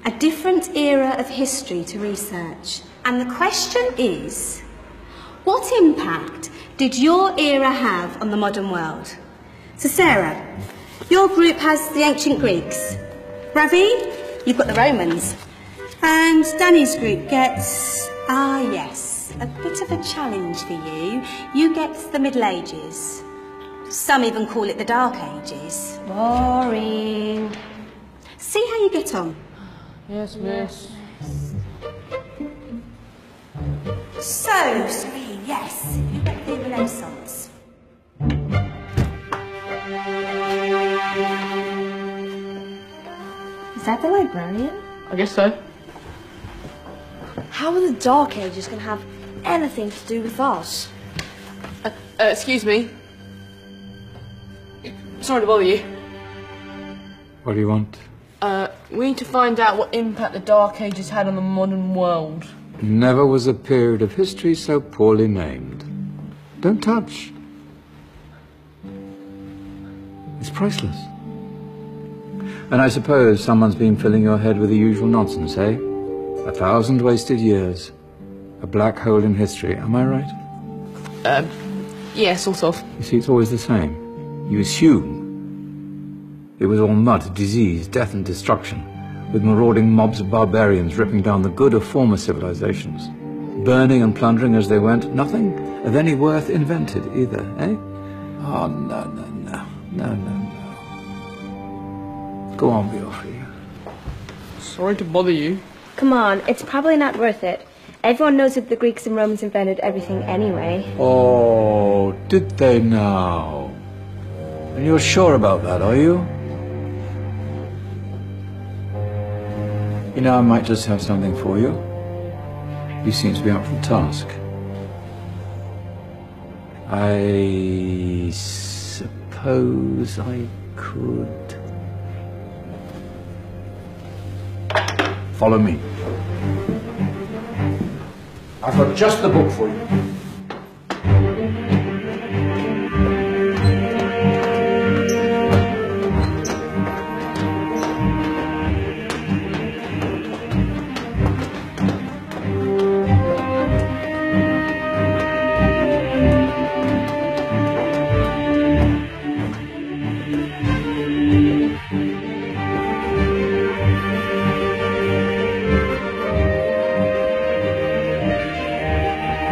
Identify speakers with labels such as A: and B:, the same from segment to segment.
A: a different era of history to research. And the question is, what impact did your era have on the modern world? So Sarah, your group has the ancient Greeks. Ravi, you've got the Romans. And Danny's group gets, yes, a bit of a challenge for you. You get the Middle Ages. Some even call it the Dark Ages.
B: Boring.
A: See how you get on.
C: Yes, miss.
A: So, Serene, yes, you get the Renaissance.
B: Is that the librarian?
C: I guess so.
B: How are the Dark Ages going to have anything to do with us?
C: Excuse me. Sorry to bother you.
D: What do you want?
C: We need to find out what impact the Dark Ages had on the modern world.
D: Never was a period of history so poorly named. Don't touch. It's priceless. And I suppose someone's been filling your head with the usual nonsense, eh? 1,000 wasted years. A black hole in history, am I right?
C: Yeah, sort of.
D: You see, it's always the same. You assume it was all mud, disease, death and destruction, with marauding mobs of barbarians ripping down the good of former civilizations, burning and plundering as they went, nothing of any worth invented either, eh? Oh, no. Go on, be off here.
C: Sorry to bother you.
B: Come on, it's probably not worth it. Everyone knows that the Greeks and Romans invented everything anyway.
D: Oh, did they now? And you're sure about that, are you? You know, I might just have something for you. You seem to be up for the task. I suppose I could... Follow me. I've got just the book for you.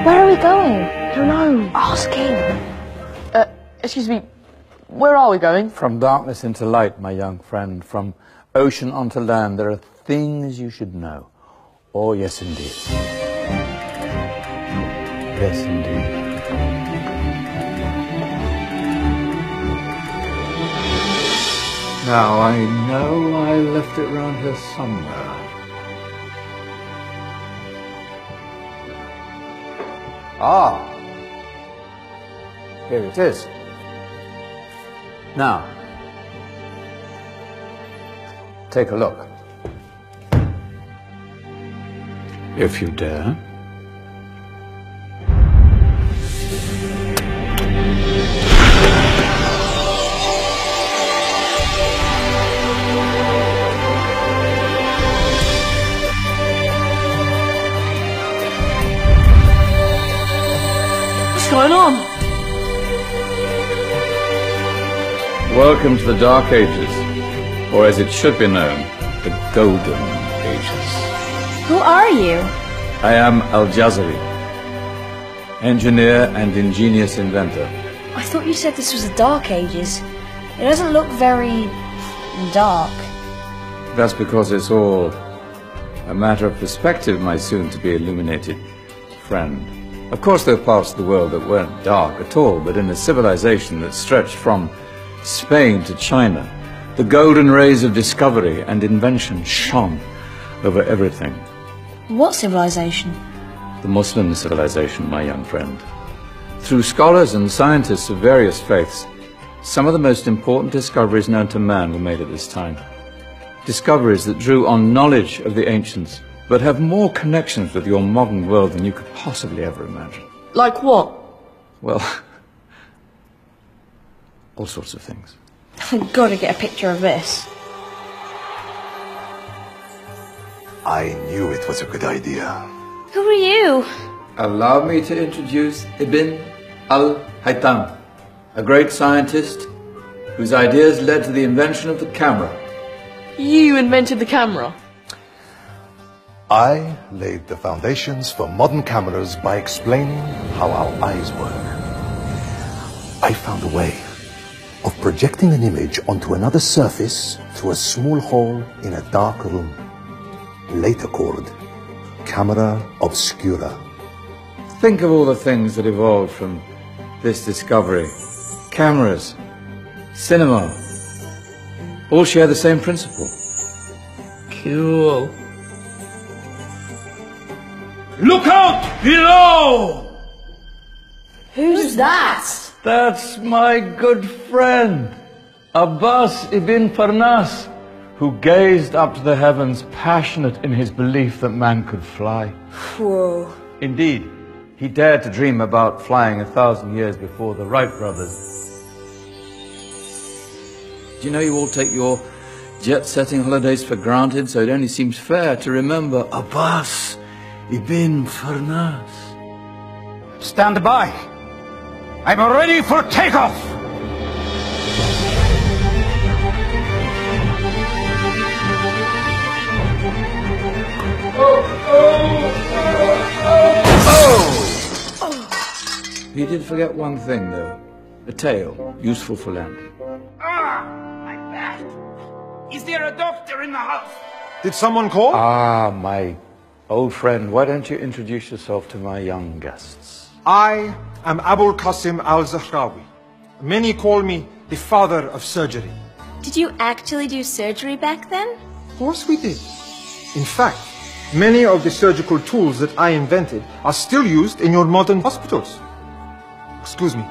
B: Where are we going? I don't know. Ask him.
C: Excuse me, where are we going?
D: From darkness into light, my young friend. From ocean onto land, there are things you should know. Oh, yes, indeed. Yes, indeed. Now, I know I left it round here somewhere. Ah, here it is. Now, take a look. If you dare.
C: What's going on?
D: Welcome to the Dark Ages, or as it should be known, the Golden Ages.
B: Who are you?
D: I am Al-Jazari, engineer and ingenious inventor.
B: I thought you said this was the Dark Ages. It doesn't look very dark.
D: That's because it's all a matter of perspective, my soon-to-be illuminated friend. Of course, there are parts of the world that weren't dark at all, but in a civilization that stretched from Spain to China, the golden rays of discovery and invention shone over everything.
B: What civilization?
D: The Muslim civilization, my young friend. Through scholars and scientists of various faiths, some of the most important discoveries known to man were made at this time. Discoveries that drew on knowledge of the ancients, but have more connections with your modern world than you could possibly ever imagine.
C: Like what?
D: Well, all sorts of things.
B: I've got to get a picture of this.
E: I knew it was a good idea.
B: Who are you?
D: Allow me to introduce Ibn al-Haytham, a great scientist whose ideas led to the invention of the camera.
C: You invented the camera?
E: I laid the foundations for modern cameras by explaining how our eyes work. I found a way of projecting an image onto another surface through a small hole in a dark room, later called camera obscura.
D: Think of all the things that evolved from this discovery. Cameras, cinema, all share the same principle.
C: Cool. Look out below!
B: Who's that?
D: That's my good friend, Abbas ibn Farnas, who gazed up to the heavens, passionate in his belief that man could fly.
B: Whoa.
D: Indeed, he dared to dream about flying 1,000 years before the Wright brothers. Do you know you all take your jet-setting holidays for granted, so it only seems fair to remember Abbas ibn Farnas.
F: Stand by. I'm ready for takeoff.
D: You did forget one thing, though. A tail, useful for landing.
F: My back. Is there a doctor in the house?
E: Did someone call?
D: Ah, my old friend, why don't you introduce yourself to my young guests?
G: I am Abul Qasim al-Zahrawi. Many call me the father of surgery.
H: Did you actually do surgery back then?
G: Of course we did. In fact, many of the surgical tools that I invented are still used in your modern hospitals. Excuse me,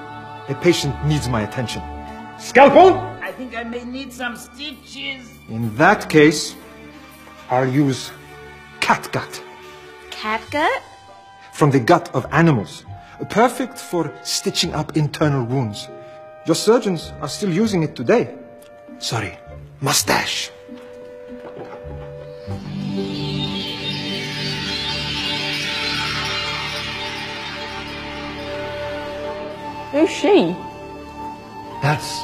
G: a patient needs my attention. Scalpel?
F: I think I may need some stitches.
G: In that case, I'll use catgut.
H: Catgut?
G: From the gut of animals. Perfect for stitching up internal wounds. Your surgeons are still using it today. Sorry, mustache.
C: Who's she?
D: That's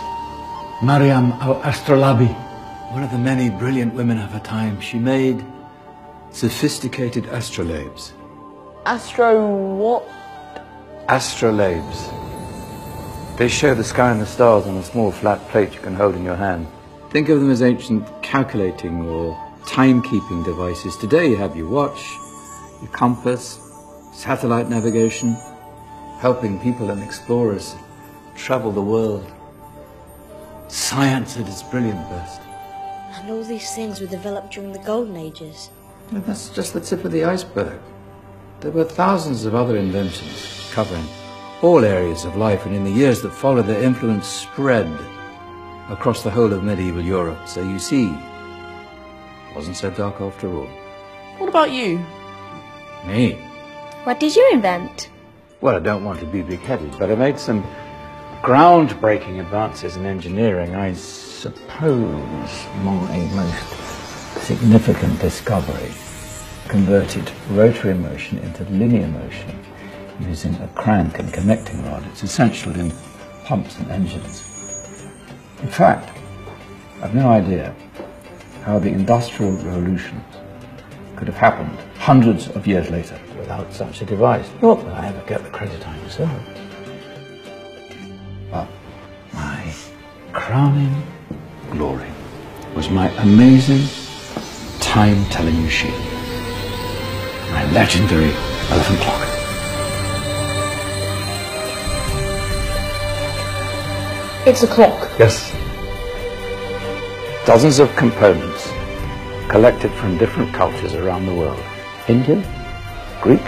D: Maryam al-Astrolabi, one of the many brilliant women of her time. She made sophisticated astrolabes.
C: What?
D: Astrolabes. They show the sky and the stars on a small flat plate you can hold in your hand. Think of them as ancient calculating or timekeeping devices. Today you have your watch, your compass, satellite navigation, helping people and explorers travel the world. Science at its brilliant best.
B: And all these things were developed during the Golden Ages.
D: And that's just the tip of the iceberg. There were thousands of other inventions covering all areas of life, and in the years that followed, their influence spread across the whole of medieval Europe. So you see, it wasn't so dark after all.
C: What about you?
D: Me?
H: What did you invent?
D: Well, I don't want to be big-headed, but I made some groundbreaking advances in engineering. I suppose my most significant discovery converted rotary motion into linear motion using a crank and connecting rod. It's essential in pumps and engines. In fact, I've no idea how the Industrial Revolution could have happened hundreds of years later without such a device. Not that I ever get the credit I deserve. But my crowning glory was my amazing time-telling machine, my legendary elephant clock.
C: It's a clock.
D: Yes. Dozens of components collected from different cultures around the world. Indian, Greek,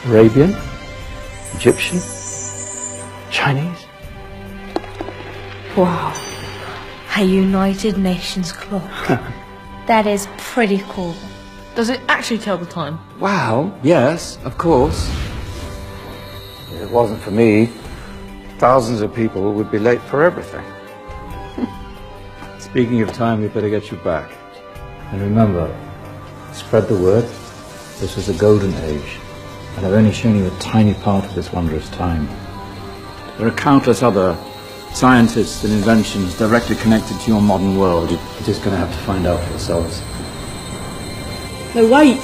D: Arabian, Egyptian, Chinese.
B: Wow. A United Nations clock.
H: That is pretty cool.
C: Does it actually tell the time?
D: Wow, yes, of course. If it wasn't for me, thousands of people would be late for everything. Speaking of time, we better get you back. And remember, Spread the word. This was a golden age, and I've only shown you a tiny part of this wondrous time. There are countless other scientists and inventions directly connected to your modern world. You're just going to have to find out for yourselves.
C: No, wait!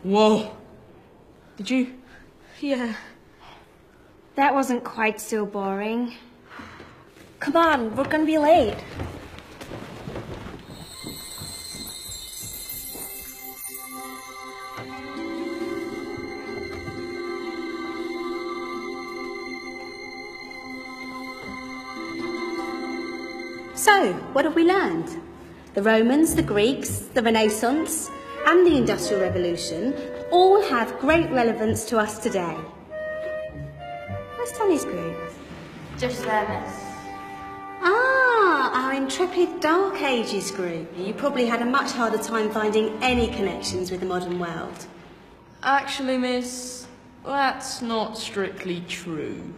C: Whoa. Did you?
A: Yeah. That wasn't quite so boring.
H: Come on, we're gonna be late.
A: So, what have we learned? The Romans, the Greeks, the Renaissance, and the Industrial Revolution all have great relevance to us today. Where's Tony's group?
H: Just them.
A: Ah, our intrepid Dark Ages group. You probably had a much harder time finding any connections with the modern world.
C: Actually, miss, that's not strictly true.